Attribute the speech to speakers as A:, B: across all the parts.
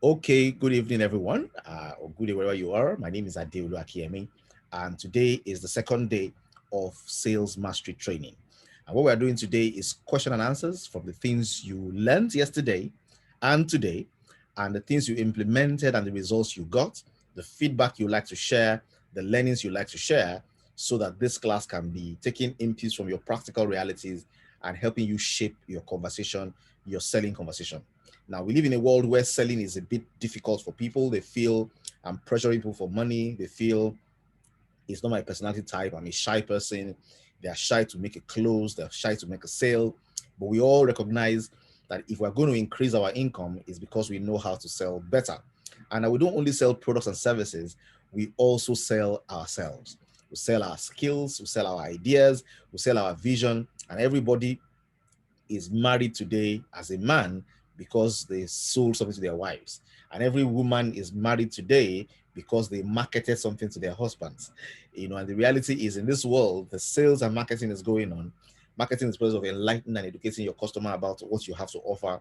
A: Okay, good evening, everyone, or good day wherever you are. My name is Adeolu Akiemi, and today is the second day of sales mastery training. And what we are doing today is question and answers from the things you learned yesterday and today, and the things you implemented and the results you got, the feedback you like to share, the learnings you like to share, so that this class can be taking inputs from your practical realities and helping you shape your conversation, your selling conversation. Now, we live in a world where selling is a bit difficult for people. They feel I'm pressuring people for money. They feel it's not my personality type. I'm a shy person. They are shy to make a close. They're shy to make a sale. But we all recognize that if we're going to increase our income, it's because we know how to sell better. And we don't only sell products and services, we also sell ourselves. We sell our skills, we sell our ideas, we sell our vision, and everybody is married today as a man because they sold something to their wives. And every woman is married today because they marketed something to their husbands. And the reality is in this world, the sales and marketing is going on. Marketing is the process of enlightening and educating your customer about what you have to offer,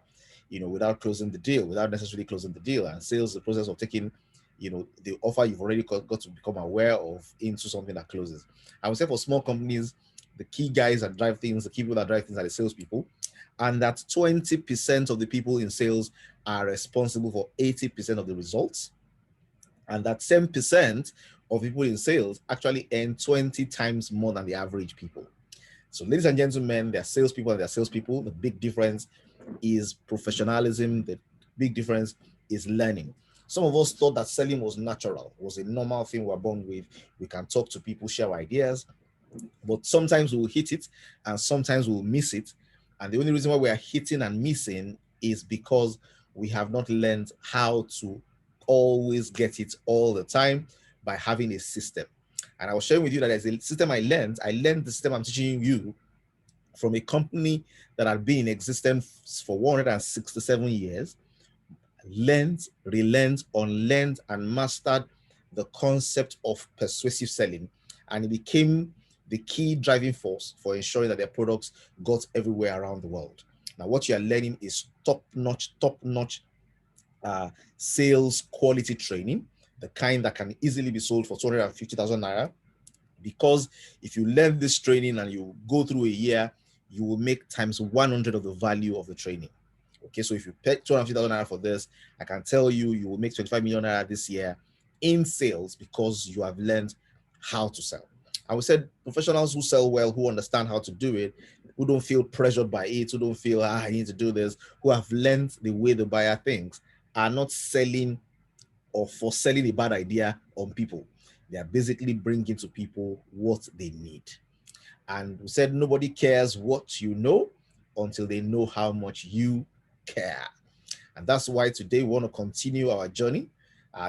A: without closing the deal, without necessarily closing the deal. And sales is the process of taking, the offer you've already got to become aware of into something that closes. I would say for small companies, the key guys that drive things, the key people that drive things are the salespeople, and that 20% of the people in sales are responsible for 80% of the results, and that 10% of people in sales actually earn 20 times more than the average people. So, ladies and gentlemen, they're salespeople and they're salespeople. The big difference is professionalism. The big difference is learning. Some of us thought that selling was natural, was a normal thing we're born with. We can talk to people, share ideas, but sometimes we'll hit it and sometimes we'll miss it. And the only reason why we are hitting and missing is because we have not learned how to always get it all the time by having a system. And I was sharing with you that there's a system I learned. I learned the system I'm teaching you from a company that had been in existence for 167 years, learned, relearned, unlearned, and mastered the concept of persuasive selling. And it became the key driving force for ensuring that their products got everywhere around the world. Now, what you are learning is top-notch sales quality training, the kind that can easily be sold for 250,000 naira. Because if you learn this training and you go through a year, you will make times 100 of the value of the training. Okay, so if you pay 250,000 naira for this, I can tell you you will make 25 million naira this year in sales because you have learned how to sell. And we said professionals who sell well, who understand how to do it, who don't feel pressured by it, who don't feel, I need to do this, who have learned the way the buyer thinks, are not selling or for selling a bad idea on people. They are basically bringing to people what they need. And we said nobody cares what you know until they know how much you care. And that's why today we want to continue our journey.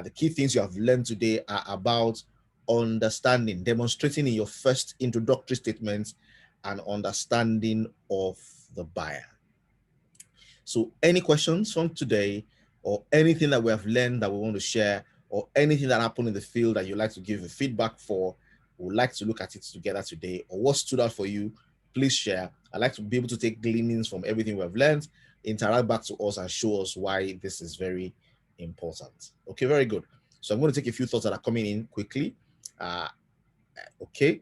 A: The key things you have learned today are about understanding, demonstrating in your first introductory statements, and understanding of the buyer. So, any questions from today, or anything that we have learned that we want to share, or anything that happened in the field that you'd like to give a feedback for, we'd like to look at it together today, or what stood out for you, please share. I'd like to be able to take gleanings from everything we have learned, interact back to us, and show us why this is very important. Okay, very good. So I'm going to take a few thoughts that are coming in quickly. Okay.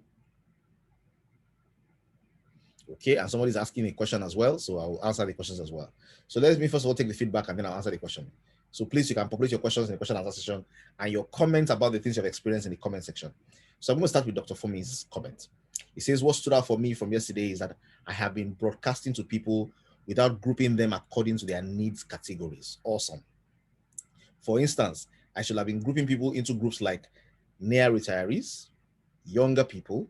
A: Okay, and somebody's asking a question as well, so I will answer the questions as well. So let me first of all take the feedback and then I'll answer the question. So please, you can populate your questions in the question and answer section and your comments about the things you've experienced in the comment section. So I'm going to start with Dr. Fumi's comment. He says, what stood out for me from yesterday is that I have been broadcasting to people without grouping them according to their needs categories. Awesome. For instance, I should have been grouping people into groups like near retirees, younger people,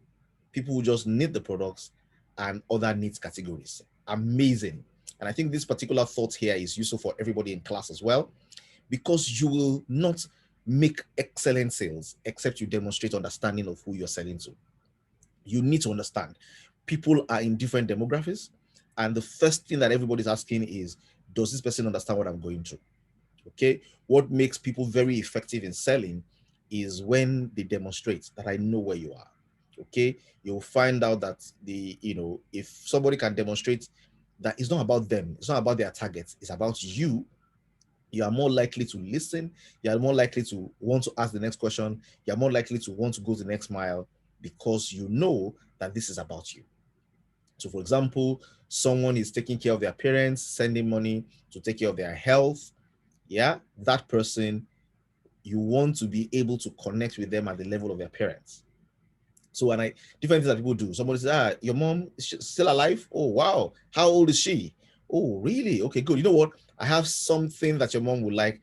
A: people who just need the products, and other needs categories. Amazing. And I think this particular thought here is useful for everybody in class as well, because you will not make excellent sales except you demonstrate understanding of who you're selling to. You need to understand people are in different demographics. And the first thing that everybody's asking is, does this person understand what I'm going through? Okay. What makes people very effective in selling is when they demonstrate that I know where you are. Okay. You'll find out that if somebody can demonstrate that it's not about them, it's not about their targets, it's about you, You are more likely to listen. You are more likely to want to ask the next question. You are more likely to want to go the next mile because you know that this is about you. So, for example, someone is taking care of their parents, sending money to take care of their health. Yeah, that person, you want to be able to connect with them at the level of their parents. So when different things that people do, somebody says, your mom is still alive? Oh, wow. How old is she? Oh, really? Okay, good. You know what? I have something that your mom would like.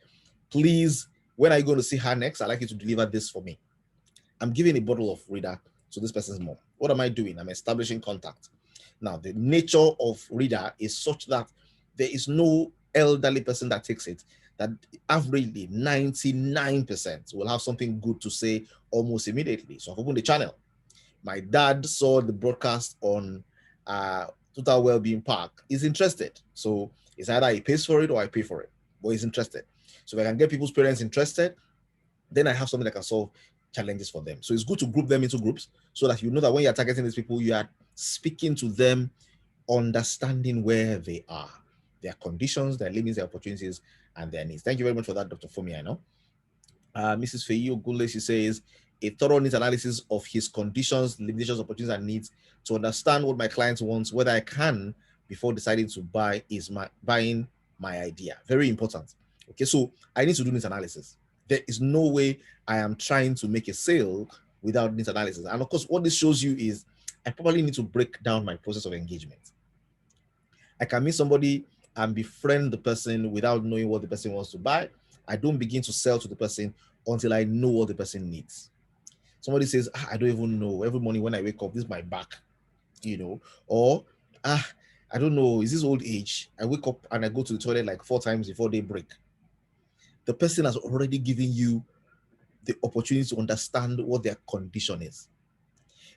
A: Please, when are you going to see her next? I'd like you to deliver this for me. I'm giving a bottle of reader to this person's mom. What am I doing? I'm establishing contact. Now, the nature of reader is such that there is no elderly person that takes it, that averagely 99% will have something good to say almost immediately. So I've opened the channel. My dad saw the broadcast on Total Wellbeing Park. He's interested. So it's either he pays for it or I pay for it, but he's interested. So if I can get people's parents interested, then I have something that can solve challenges for them. So it's good to group them into groups so that you know that when you're targeting these people, you are speaking to them, understanding where they are, their conditions, their limits, their opportunities, and their needs. Thank you very much for that, Dr. Fumi. I know. Mrs. Feyi Ogule, she says, a thorough needs analysis of his conditions, limitations, opportunities, and needs to understand what my client wants, whether I can, before deciding to buying my idea. Very important. Okay, so I need to do needs analysis. There is no way I am trying to make a sale without needs analysis. And of course, what this shows you is I probably need to break down my process of engagement. I can meet somebody and befriend the person without knowing what the person wants to buy. I don't begin to sell to the person until I know what the person needs. Somebody says, I don't even know. Every morning when I wake up, this is my back, or I don't know, is this old age? I wake up and I go to the toilet like 4 times before they break. The person has already given you the opportunity to understand what their condition is.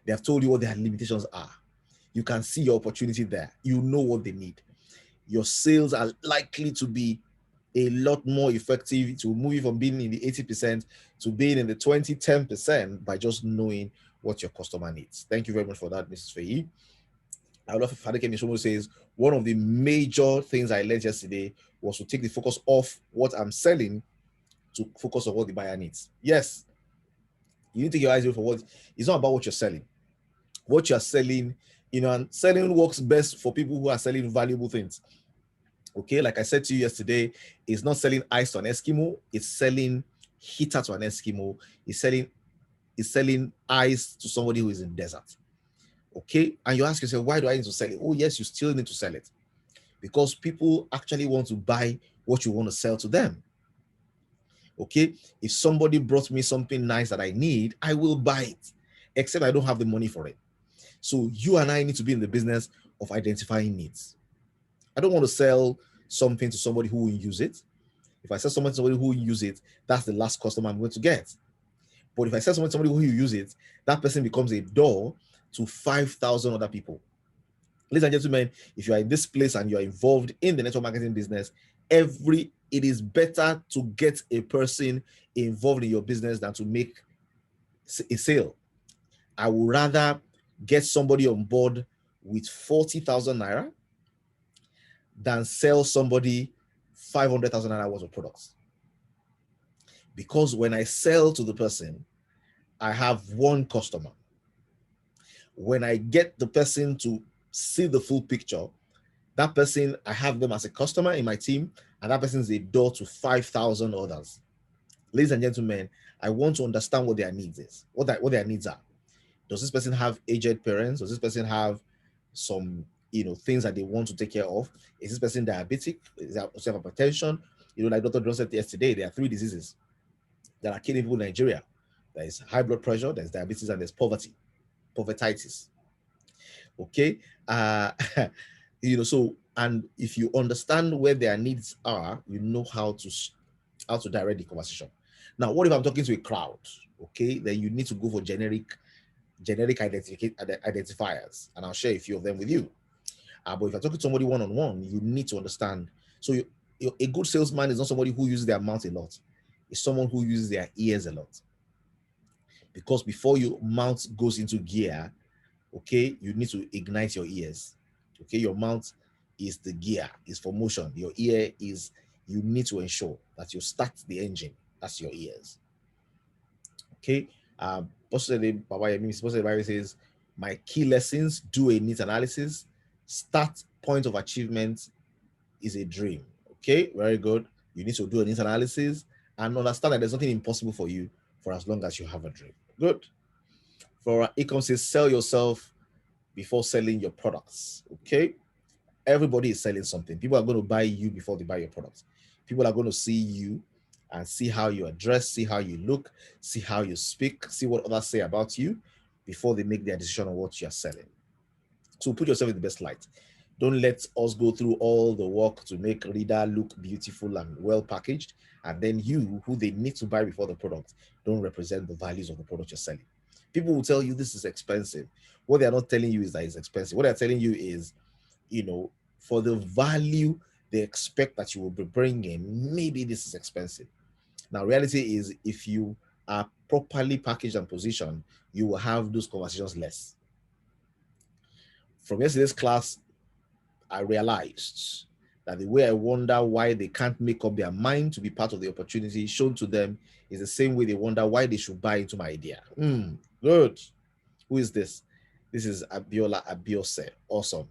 A: They have told you what their limitations are. You can see your opportunity there. You know what they need. Your sales are likely to be a lot more effective to move you from being in the 80% to being in the 10% by just knowing what your customer needs. Thank you very much for that, Mrs. Feyi. I love Fadeke Mishomo says, one of the major things I learned yesterday was to take the focus off what I'm selling to focus on what the buyer needs. Yes, you need to take your eyes off for what it's not about what you're selling. What you're selling, and selling works best for people who are selling valuable things. Okay, like I said to you yesterday, it's not selling ice to an Eskimo, it's selling heater to an Eskimo, it's selling ice to somebody who is in desert. Okay, and you ask yourself, why do I need to sell it? Oh, yes, you still need to sell it because people actually want to buy what you want to sell to them. Okay, if somebody brought me something nice that I need, I will buy it, except I don't have the money for it. So you and I need to be in the business of identifying needs. I don't want to sell something to somebody who will use it. If I sell something to somebody who will use it, that's the last customer I'm going to get. But if I sell something to somebody who will use it, that person becomes a door to 5,000 other people. Ladies and gentlemen, if you are in this place and you are involved in the network marketing business, it is better to get a person involved in your business than to make a sale. I would rather get somebody on board with 40,000 naira than sell somebody 500,000 naira worth of products. Because when I sell to the person, I have one customer. When I get the person to see the full picture, that person, I have them as a customer in my team, and that person is a door to 5,000 others. Ladies and gentlemen, I want to understand what their needs is, what their needs are. Does this person have aged parents? Does this person have some things that they want to take care of? Is this person diabetic? Is that hypertension? Like Dr. John said yesterday, there are 3 diseases that are killing people in Nigeria. There is high blood pressure, there's diabetes, and there's povertitis. Okay, so, and if you understand where their needs are, you know how to direct the conversation. Now, what if I'm talking to a crowd? Okay, then you need to go for generic identifiers, and I'll share a few of them with you. But if you're talking to somebody one-on-one, you need to understand. So a good salesman is not somebody who uses their mouth a lot. It's someone who uses their ears a lot. Because before your mouth goes into gear, okay, you need to ignite your ears. Okay, your mouth is the gear, is for motion. Your ear is you need to ensure that you start the engine. That's your ears. Okay. Baba Yemi says, my key lessons: do a neat analysis, start point of achievement is a dream. Okay, very good. You need to do a neat analysis and understand that there's nothing impossible for you for as long as you have a dream. Good. For Ecom says, sell yourself before selling your products. Okay. Everybody is selling something. People are going to buy you before they buy your products. People are going to see you and see how you address, see how you look, see how you speak, see what others say about you before they make their decision on what you are selling. So put yourself in the best light. Don't let us go through all the work to make reader look beautiful and well packaged, and then you, who they need to buy before the product, don't represent the values of the product you're selling. People will tell you this is expensive. What they're not telling you is that it's expensive. What they're telling you is, for the value they expect that you will be bringing, maybe this is expensive. Now, reality is, if you are properly packaged and positioned, you will have those conversations less. From yesterday's class, I realized that the way I wonder why they can't make up their mind to be part of the opportunity shown to them is the same way they wonder why they should buy into my idea. Good. Who is this? This is Abiola Abiose. Awesome.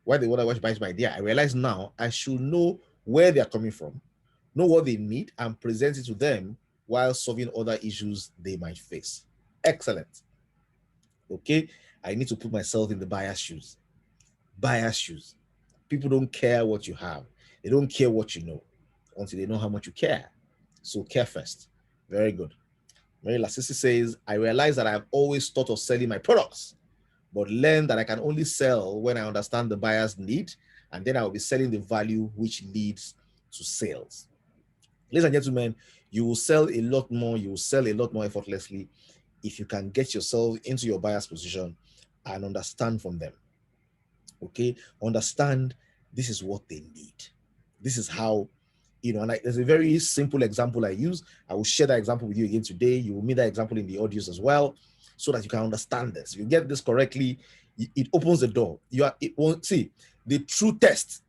A: Why they wonder why to buy into my idea? I realize now I should know where they are coming from, know what they need, and present it to them while solving other issues they might face. Excellent. Okay. I need to put myself in the buyer's shoes. Buyer's shoes. People don't care what you have. They don't care what you know until they know how much you care. So care first. Very good. Mary Lassisi says, I realize that I've always thought of selling my products, but learn that I can only sell when I understand the buyer's need, and then I will be selling the value which leads to sales. Ladies and gentlemen, you will sell a lot more, you will sell a lot more effortlessly if you can get yourself into your buyer's position and understand from them. Okay, understand this is what they need. This is how, and there's a very simple example I use. I will share that example with you again today. You will meet that example in the audios as well, so that you can understand this. If you get this correctly, it opens the door. It won't see the true test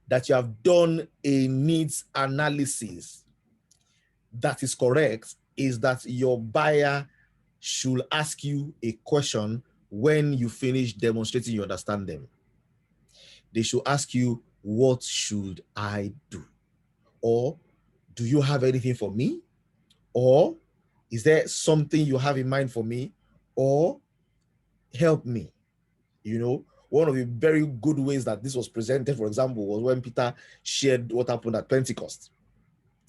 A: that you have done a needs analysis that is correct is that your buyer should ask you a question when you finish demonstrating you understand them. They should ask you, what should I do? Or, do you have anything for me? Or, is there something you have in mind for me? Or, help me. One of the very good ways that this was presented, for example, was when Peter shared what happened at Pentecost.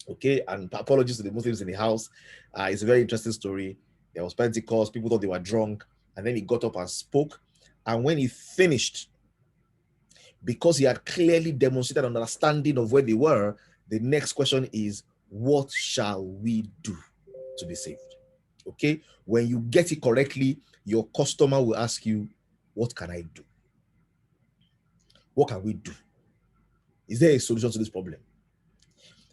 A: Okay, and apologies to the Muslims in the house. It's a very interesting story. There was Pentecost, people thought they were drunk, and then he got up and spoke. And when he finished, because he had clearly demonstrated an understanding of where they were, the next question is, what shall we do to be saved? Okay, when you get it correctly, your customer will ask you, what can I do? What can we do? Is there a solution to this problem?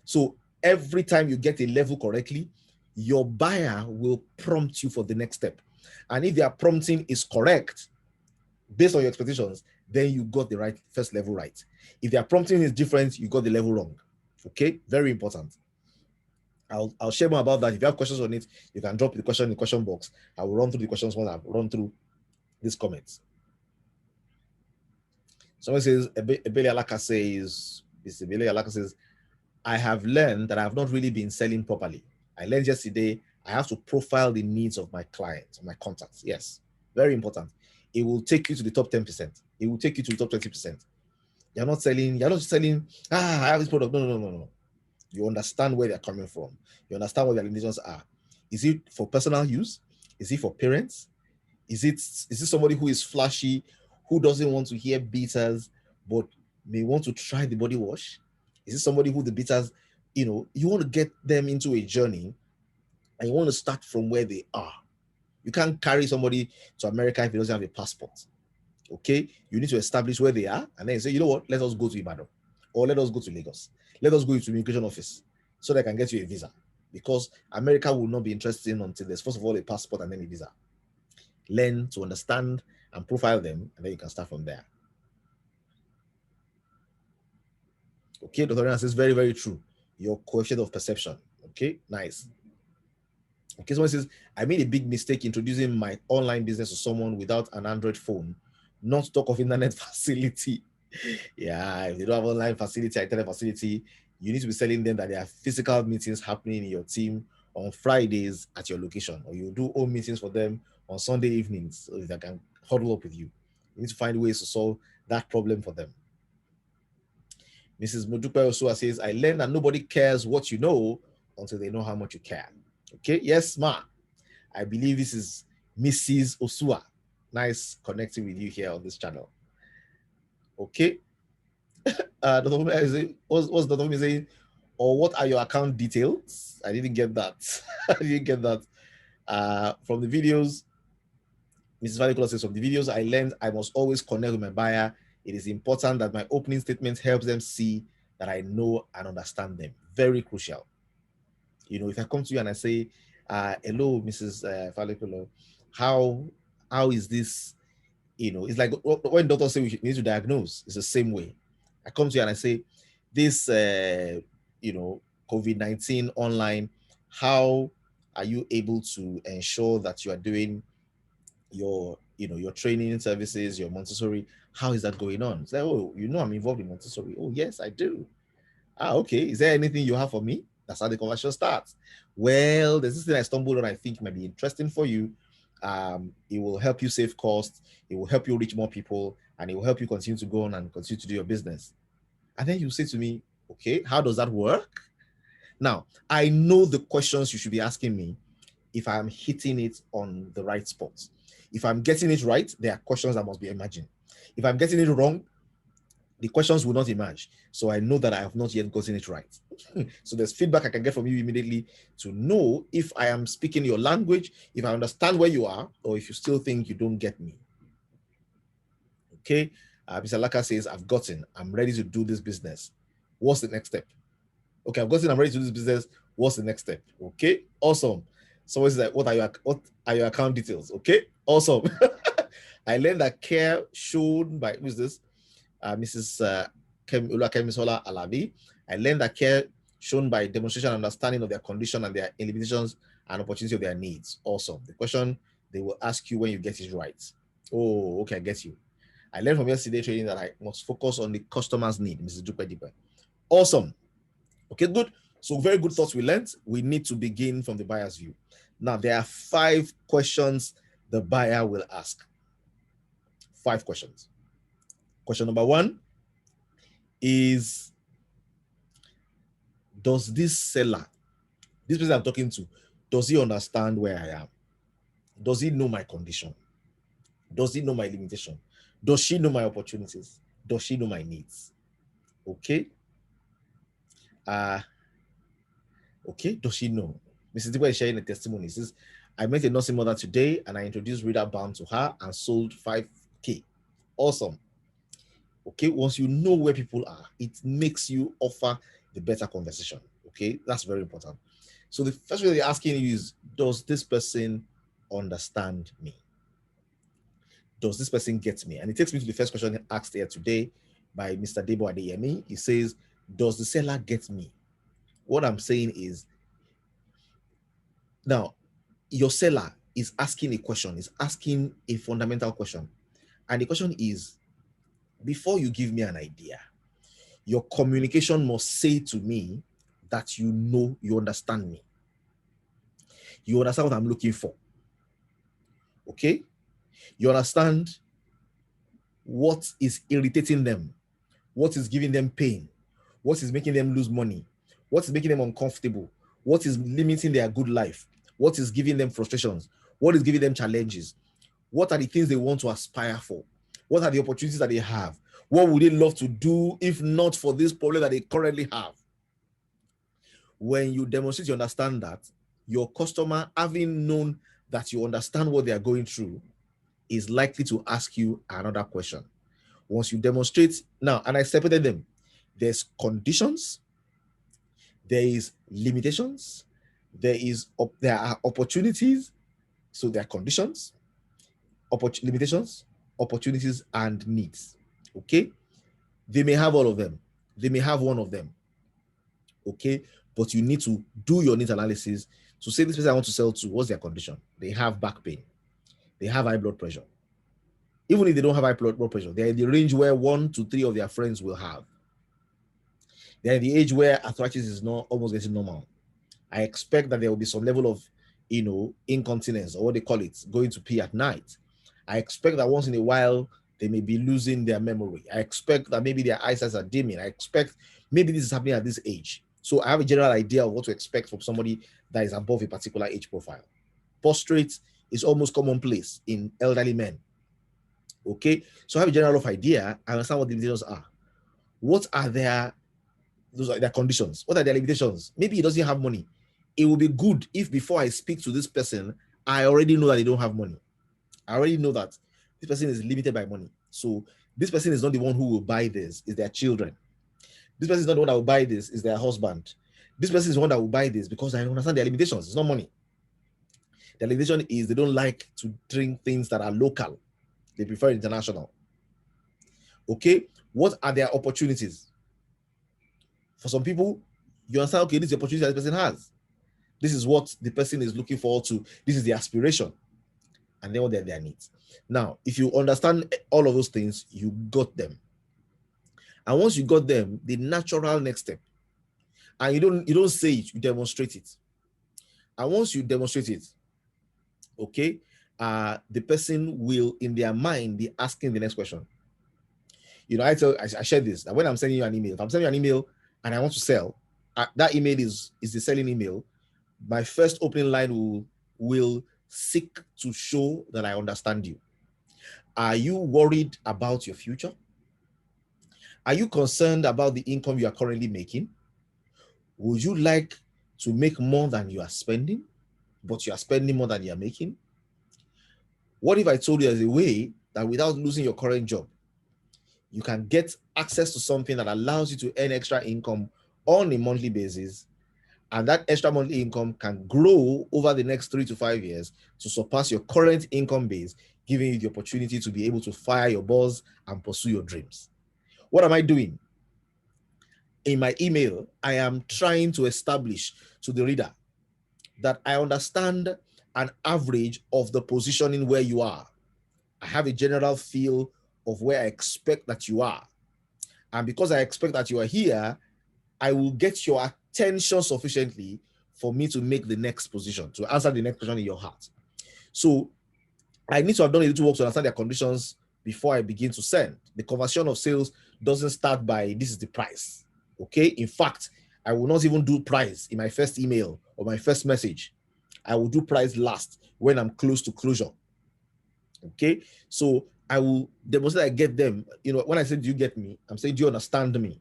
A: So every time you get a level correctly, your buyer will prompt you for the next step. And if their prompting is correct, based on your expectations, then you got the right first level right. If their prompting is different, you got the level wrong. Okay, very important. I'll share more about that. If you have questions on it, you can drop the question in the question box. I will run through the questions once I've run through these comments. Someone says, Ebele Alaka says, I have learned that I have not really been selling properly. I learned yesterday I have to profile the needs of my clients, my contacts. Yes, very important. It will take you to the top 10%. It will take you to the top 20%. You're not selling, I have this product. No. You understand where they're coming from. You understand what their limitations are. Is it for personal use? Is it for parents? Is it somebody who is flashy, who doesn't want to hear bitters, but may want to try the body wash? Is it somebody who the bitters, you want to get them into a journey and you want to start from where they are. You can't carry somebody to America if he doesn't have a passport. Okay, you need to establish where they are, and then you say, you know what, let us go to Ibadan, or let us go to Lagos, let us go to the immigration office so they can get you a visa, because America will not be interested in until there's first of all a passport and then a visa. Learn to understand and profile them, and then you can start from there. Okay, Dr. Rena says very, very true. Your coefficient of perception. Okay, nice. Okay, someone says, I made a big mistake introducing my online business to someone without an Android phone, not to talk of internet facility. Yeah, if you don't have online facility, internet facility, you need to be telling them that there are physical meetings happening in your team on Fridays at your location, or you do home meetings for them on Sunday evenings so they can huddle up with you. You need to find ways to solve that problem for them. Mrs. Modupe Osua says, I learned that nobody cares what you know until they know how much you care. Okay, yes, ma. I believe this is Mrs. Osua. Nice connecting with you here on this channel. Okay. What's Dr. Fumi saying? Or what are your account details? I didn't get that. I didn't get that. From the videos, Mrs. Valicola says, from the videos I learned, I must always connect with my buyer. It is important that my opening statement helps them see that I know and understand them. Very crucial. You know, if I come to you and I say, hello, Mrs. Valicola, how is this? You know, it's like when doctors say we need to diagnose, it's the same way. I come to you and I say, this, you know, COVID-19 online, how are you able to ensure that you are doing your, you know, your training services, your Montessori? How is that going on? It's like, oh, you know, I'm involved in Montessori. Oh, yes, I do. Okay. Is there anything you have for me? That's how the conversation starts. Well, there's this thing I stumbled on I think might be interesting for you. It will help you save costs, it will help you reach more people, and it will help you continue to go on and continue to do your business. And then you say to me, okay, how does that work? Now, I know the questions you should be asking me if I'm hitting it on the right spot. If I'm getting it right, there are questions that must be imagined. If I'm getting it wrong, the questions will not emerge. So I know that I have not yet gotten it right. So there's feedback I can get from you immediately to know if I am speaking your language, if I understand where you are, or if you still think you don't get me. Okay. Mr. Laka says, I've gotten, I'm ready to do this business. What's the next step? Okay, I've gotten, I'm ready to do this business. What's the next step? Okay, awesome. Someone says, like, what are your account details? Okay, awesome. I learned that care shown by, who's this? Mrs. Kemisola Alabi. I learned that care shown by demonstration and understanding of their condition and their limitations and opportunity of their needs. Awesome. The question they will ask you when you get it right. Oh, okay, I get you. I learned from yesterday training that I must focus on the customer's need, Mrs. Dupedipe. Awesome. Okay, good. So very good thoughts we learned. We need to begin from the buyer's view. Now, there are 5 questions the buyer will ask. 5 questions. Question number 1 is, does this seller, this person I'm talking to, does he understand where I am? Does he know my condition? Does he know my limitation? Does she know my opportunities? Does she know my needs? Okay. Okay, does she know? Mrs. Diba is sharing a testimony. It says, I met a nursing mother today and I introduced Reader Bound to her and sold 5K. Awesome. Okay, once you know where people are, it makes you offer the better conversation. Okay, that's very important. So the first way they're asking you is, does this person understand me? Does this person get me? And it takes me to the first question asked here today by Mr. Debo Adeyemi. He says, does the seller get me? What I'm saying is, now, your seller is asking a question, is asking a fundamental question. And the question is, before you give me an idea, your communication must say to me that you know, you understand me. You understand what I'm looking for. Okay? You understand what is irritating them, what is giving them pain, what is making them lose money, what is making them uncomfortable, what is limiting their good life, what is giving them frustrations, what is giving them challenges, what are the things they want to aspire for, what are the opportunities that they have, what would they love to do if not for this problem that they currently have. When you demonstrate you understand that, your customer, having known that you understand what they are going through, is likely to ask you another question. Once you demonstrate, now, and I separated them, there's conditions, there is limitations, there are opportunities, so there are conditions, limitations, opportunities, and needs. Okay, they may have all of them. They may have one of them. Okay, but you need to do your needs analysis to say, this person I want to sell to, what's their condition? They have back pain, they have high blood pressure. Even if they don't have high blood pressure, they're in the range where 1 to 3 of their friends will have. They're in the age where arthritis is not almost getting normal. I expect that there will be some level of, incontinence, or what they call it, going to pee at night. I expect that once in a while they may be losing their memory. I expect that maybe their eyesight are dimming. I expect maybe this is happening at this age. So I have a general idea of what to expect from somebody that is above a particular age profile. Prostrate is almost commonplace in elderly men. Okay, so I have a general rough idea. I understand what the limitations are. What are those are their conditions? What are their limitations? Maybe he doesn't have money. It will be good if before I speak to this person, I already know that they don't have money. I already know that this person is limited by money. So this person is not the one who will buy this, it's their children. This person is not the one that will buy this, it's their husband. This person is the one that will buy this because I understand their limitations. It's not money. Their limitation is they don't like to drink things that are local. They prefer international. Okay, what are their opportunities? For some people, you understand, okay, this is the opportunity that the person has. This is what the person is looking forward to. This is the aspiration. And then what are their needs. Now, if you understand all of those things, you got them. And once you got them, the natural next step, and you don't say it, you demonstrate it. And once you demonstrate it, okay, the person will, in their mind, be asking the next question. I share this, that when I'm sending you an email, if I'm sending you an email and I want to sell, that email is the selling email. My first opening line will seek to show that I understand you. Are you worried about your future? Are you concerned about the income you are currently making? Would you like to make more than you are spending, but you are spending more than you are making? What if I told you there's a way that without losing your current job, you can get access to something that allows you to earn extra income on a monthly basis, and that extra monthly income can grow over the next 3 to 5 years to surpass your current income base, giving you the opportunity to be able to fire your boss and pursue your dreams? What am I doing? In my email, I am trying to establish to the reader that I understand an average of the positioning where you are. I have a general feel of where I expect that you are. And because I expect that you are here, I will get your attention sufficiently for me to make the next position, to answer the next question in your heart. So I need to have done a little work to understand their conditions before I begin to send. The conversation of sales doesn't start by, this is the price. Okay. In fact, I will not even do price in my first email or my first message. I will do price last when I'm close to closure. Okay. So I will demonstrate I get them. When I say, do you get me? I'm saying, do you understand me?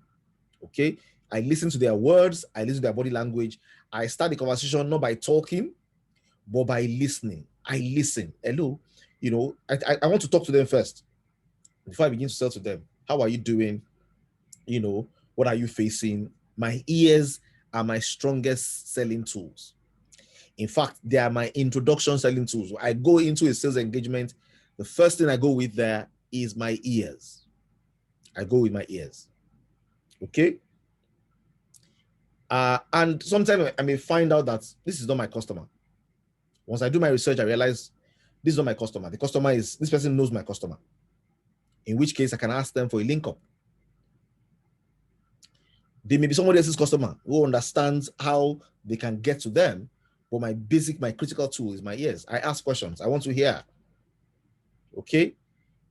A: Okay. I listen to their words. I listen to their body language. I start the conversation not by talking, but by listening. I listen. Hello. I want to talk to them first before I begin to sell to them. How are you doing? What are you facing? My ears are my strongest selling tools. In fact, they are my introduction selling tools. I go into a sales engagement. The first thing I go with there is my ears. I go with my ears. Okay. And sometimes I may find out that this is not my customer. Once I do my research, I realize this is not my customer. This person knows my customer. In which case I can ask them for a link up. They may be somebody else's customer who understands how they can get to them, but my critical tool is my ears. I ask questions. I want to hear. Okay.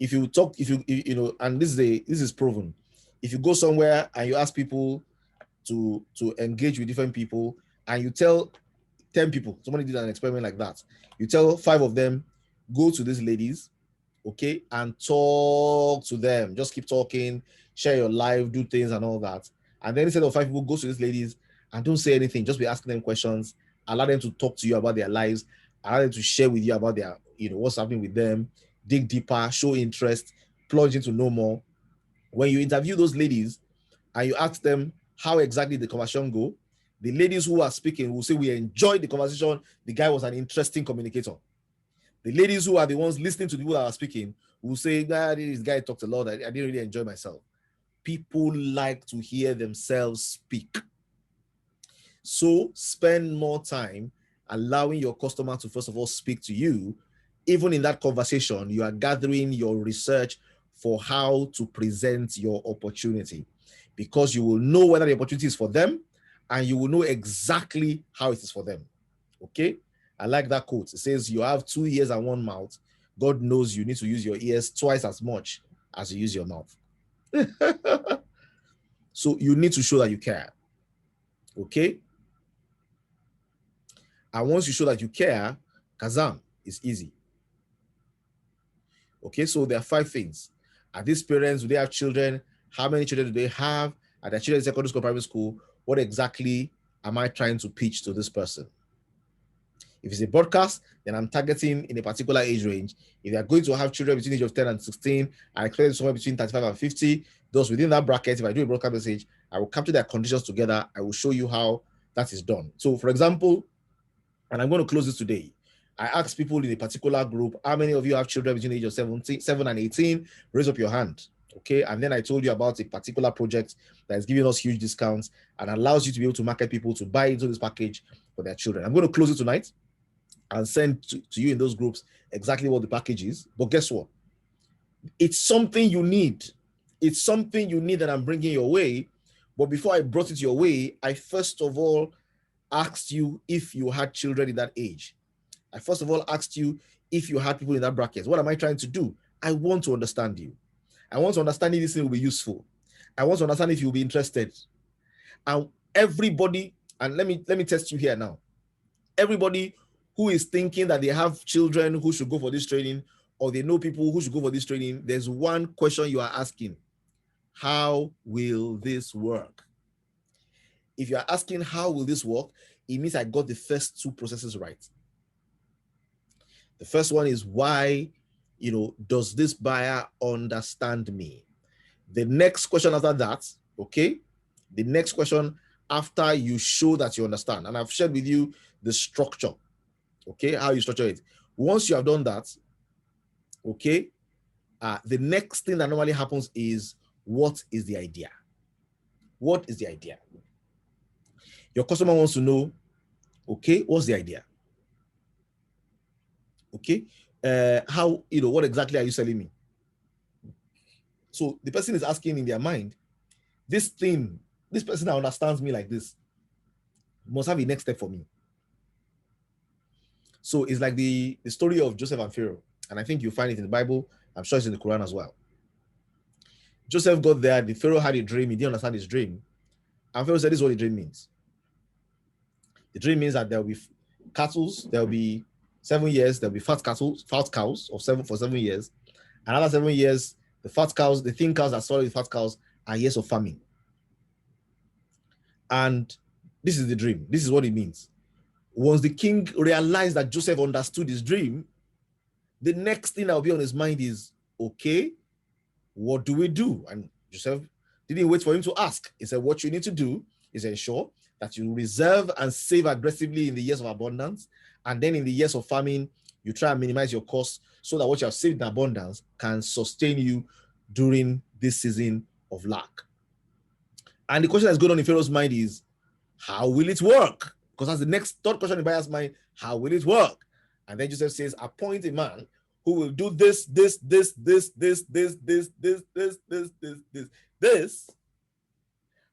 A: If you talk, and this is proven. If you go somewhere and you ask people to engage with different people, and you tell 10 people, somebody did an experiment like that. You tell 5 of them, go to these ladies, okay, and talk to them. Just keep talking, share your life, do things and all that. And then instead of 5 people, go to these ladies and don't say anything. Just be asking them questions. Allow them to talk to you about their lives. Allow them to share with you about their, what's happening with them. Dig deeper, show interest, plunge into know more. When you interview those ladies and you ask them how exactly the conversation go, the ladies who are speaking will say, we enjoyed the conversation. The guy was an interesting communicator. The ladies who are the ones listening to the people that are speaking will say, this guy talked a lot. I didn't really enjoy myself. people like to hear themselves speak. So spend more time allowing your customer to first of all speak to you. Even in that conversation, you are gathering your research for how to present your opportunity, because you will know whether the opportunity is for them and you will know exactly how it is for them. Okay? I like that quote. It says, you have 2 ears and 1 mouth. God knows you need to use your ears twice as much as you use your mouth. So you need to show that you care. Okay? And once you show that you care, kazam, it's easy. Okay, so there are 5 things. Are these parents, do they have children? How many children do they have? Are their children in secondary school, private school? What exactly am I trying to pitch to this person? If it's a broadcast, then I'm targeting in a particular age range. If they're going to have children between the age of 10 and 16, I expect somewhere between 35 and 50. Those within that bracket, if I do a broadcast message, I will capture their conditions together. I will show you how that is done. So for example, and I'm going to close this today, I asked people in a particular group, how many of you have children between the age of 7 and 18? Raise up your hand. Okay. And then I told you about a particular project that is giving us huge discounts and allows you to be able to market people to buy into this package for their children. I'm going to close it tonight and send to you in those groups exactly what the package is. But guess what? It's something you need. It's something you need that I'm bringing your way. But before I brought it your way, I first of all asked you if you had children in that age. I first of all asked you if you had people in that bracket. What am I trying to do? I want to understand you. I want to understand if this thing will be useful. I want to understand if you'll be interested. And everybody, and let me test you here now. Everybody who is thinking that they have children who should go for this training, or they know people who should go for this training, there's one question you are asking: how will this work? If you are asking how will this work, it means I got the first 2 processes right. The first one is, why, does this buyer understand me? The next question after that, okay? The next question after you show that you understand, and I've shared with you the structure, okay? How you structure it. Once you have done that, okay, the next thing that normally happens is, what is the idea? What is the idea? Your customer wants to know, okay, what's the idea? Okay, how, what exactly are you selling me? So the person is asking in their mind, this person that understands me like this must have a next step for me. So it's like the story of Joseph and Pharaoh. And I think you find it in the Bible. I'm sure it's in the Quran as well. Joseph got there, the Pharaoh had a dream, he didn't understand his dream. And Pharaoh said, this is what the dream means. The dream means that there will be cattle, there will be 7 years, there will be fat cows for 7 years. Another 7 years, the fat cows, the thin cows that swallow the fat cows, are years of famine. And this is the dream. This is what it means. Once the king realized that Joseph understood his dream, the next thing that will be on his mind is, okay, what do we do? And Joseph didn't wait for him to ask. He said, what you need to do is ensure that you reserve and save aggressively in the years of abundance. And then in the years of famine, you try and minimize your costs so that what you have saved in abundance can sustain you during this season of lack. And the question that's going on in Pharaoh's mind is, how will it work? Because that's the next third question in the buyer's mind: how will it work? And then Joseph says, appoint a man who will do this.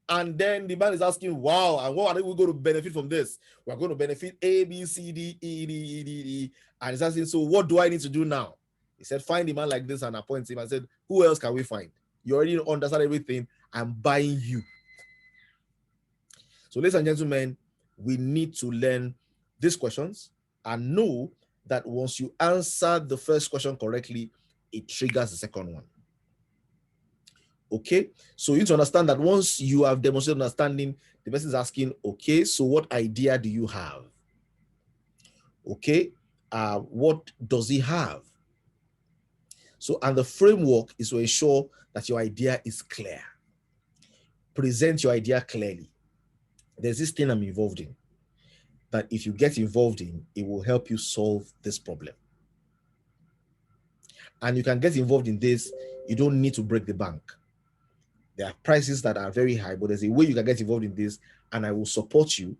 A: And then the man is asking, wow, and what are we going to benefit from this? We're going to benefit A, B, C, D, E, D, E, D, E. And he's asking, so what do I need to do now? He said, find a man like this and appoint him. I said, who else can we find? You already understand everything. I'm buying you. So ladies and gentlemen, we need to learn these questions and know that once you answer the first question correctly, it triggers the second one. Okay, so you need to understand that once you have demonstrated understanding, the person is asking, okay, so what idea do you have? Okay, what does he have? So, and the framework is to ensure that your idea is clear. Present your idea clearly. There's this thing I'm involved in that if you get involved in, it will help you solve this problem. And you can get involved in this, you don't need to break the bank. There are prices that are very high, but there's a way you can get involved in this, and I will support you,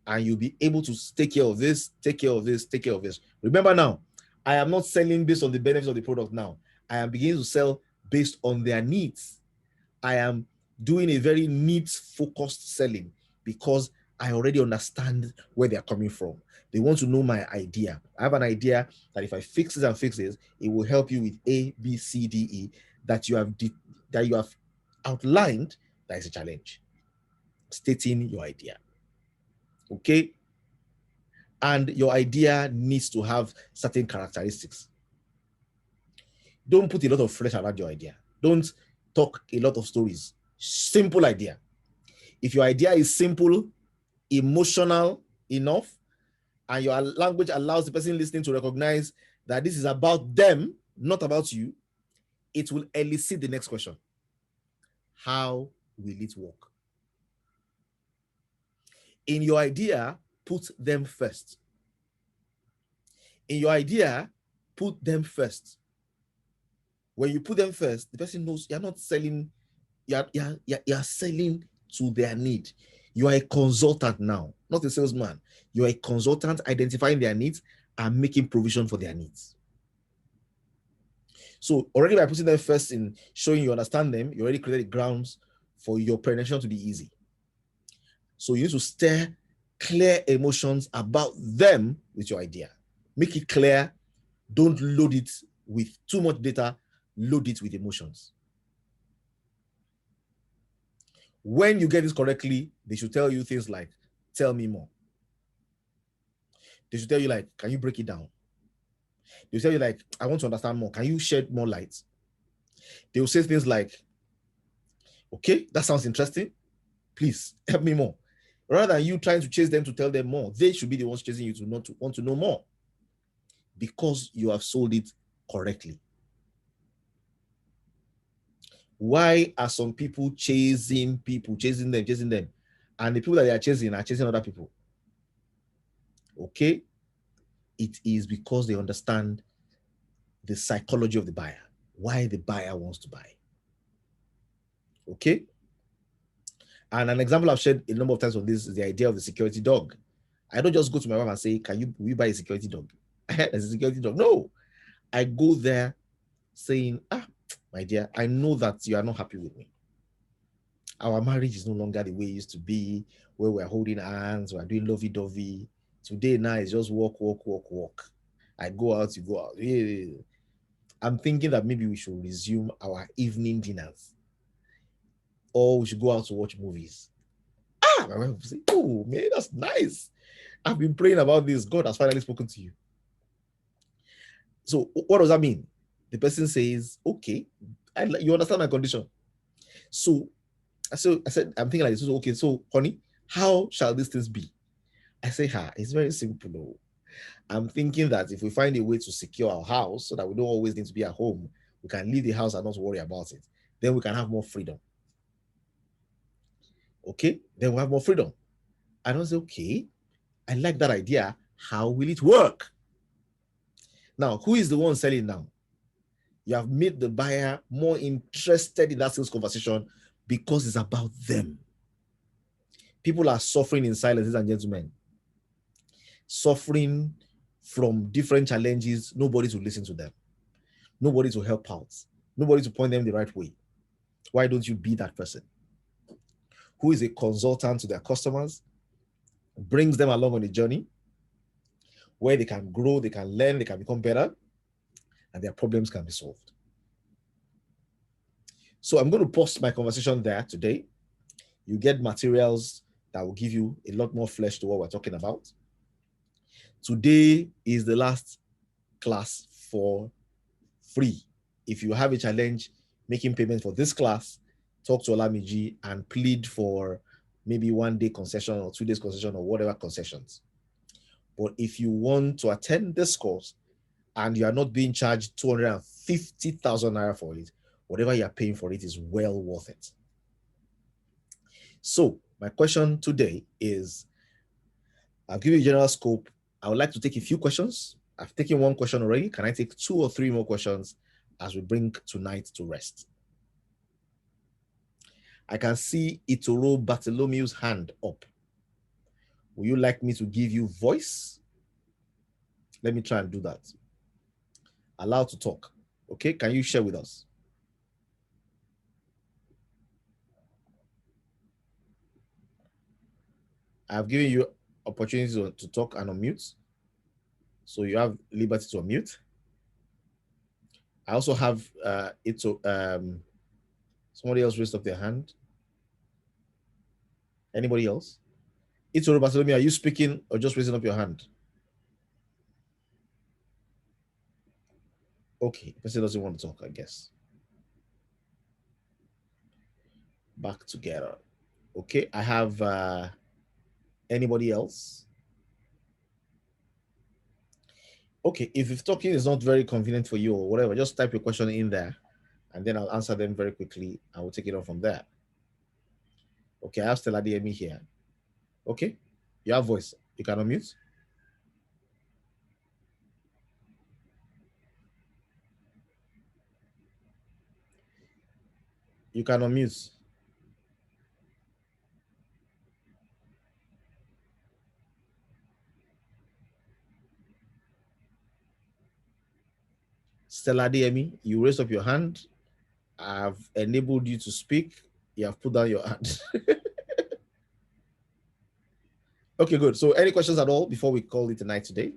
A: and you'll be able to take care of this, take care of this, take care of this. Remember now, I am not selling based on the benefits of the product now. I am beginning to sell based on their needs. I am doing a very needs-focused selling because I already understand where they're coming from. They want to know my idea. I have an idea that if I fix this and fix this, it will help you with A, B, C, D, E that you have outlined. That is a challenge. Stating your idea. Okay? And your idea needs to have certain characteristics. Don't put a lot of flesh around your idea. Don't talk a lot of stories. Simple idea. If your idea is simple, emotional enough, and your language allows the person listening to recognize that this is about them, not about you, it will elicit the next question. How will it work? In your idea, put them first. In your idea, put them first. When you put them first, the person knows you're not selling, you're selling to their need. You are a consultant now, not a salesman. You are a consultant identifying their needs and making provision for their needs. So already by putting them first in showing you understand them, you already created grounds for your penetration to be easy. So you need to stir clear emotions about them with your idea. Make it clear. Don't load it with too much data. Load it with emotions. When you get this correctly, they should tell you things like, tell me more. They should tell you like, can you break it down? They'll tell you like, I want to understand more. Can you shed more light? They will say things like, okay, that sounds interesting. Please help me more. Rather than you trying to chase them to tell them more, they should be the ones chasing you to not to want to know more because you have sold it correctly. Why are some people, chasing them, and the people that they are chasing other people? Okay, it is because they understand the psychology of the buyer, why the buyer wants to buy. Okay, and an example I've shared a number of times on this is the idea of the security dog. I don't just go to my wife and say, will you buy a security dog? As a security dog? No, I go there saying, my dear, I know that you are not happy with me. Our marriage is no longer the way it used to be, where we're holding hands, we're doing lovey-dovey. Today now it's just walk. I go out, you go out. I'm thinking that maybe we should resume our evening dinners, or we should go out to watch movies. My wife will say, oh man, that's nice. I've been praying about this. God has finally spoken to you. So what does that mean? The person says, okay, you understand my condition. So I said, I'm thinking like this. Okay, so honey, how shall these things be? I say, it's very simple. I'm thinking that if we find a way to secure our house so that we don't always need to be at home, we can leave the house and not worry about it. Then we can have more freedom. Okay, then we have more freedom. And I say, okay, I like that idea. How will it work? Now, who is the one selling now? You have made the buyer more interested in that sales conversation because it's about them. People are suffering in silence, ladies and gentlemen. Suffering from different challenges. Nobody to listen to them. Nobody to help out. Nobody to point them the right way. Why don't you be that person who is a consultant to their customers, brings them along on a journey where they can grow, they can learn, they can become better, and their problems can be solved. So I'm going to post my conversation there today. You get materials that will give you a lot more flesh to what we're talking about. Today is the last class for free. If you have a challenge making payments for this class, talk to Olamiji and plead for maybe 1 day concession or 2 days concession or whatever concessions. But if you want to attend this course and you are not being charged 250,000 naira for it, whatever you are paying for it is well worth it. So my question today is, I'll give you a general scope. I would like to take a few questions. I've taken 1 question already. Can I take 2 or 3 more questions as we bring tonight to rest? I can see Itoro Bartholomew's hand up. Would you like me to give you voice? Let me try and do that. Allow to talk. Okay, can you share with us? I've given you opportunity to talk and unmute. So you have liberty to unmute. I also have somebody else raised up their hand. Anybody else? Itoro Bartholomew, are you speaking or just raising up your hand? Okay, person doesn't want to talk, I guess. Back together. Okay, I have anybody else? Okay, if talking is not very convenient for you or whatever, just type your question in there and then I'll answer them very quickly. I will take it on from there. Okay, I have Stella DME here. Okay, you have voice. You can unmute. You can unmute. Stella DME, you raised up your hand. I've enabled you to speak. You have put down your hand. Okay, good. So any questions at all before we call it a night today?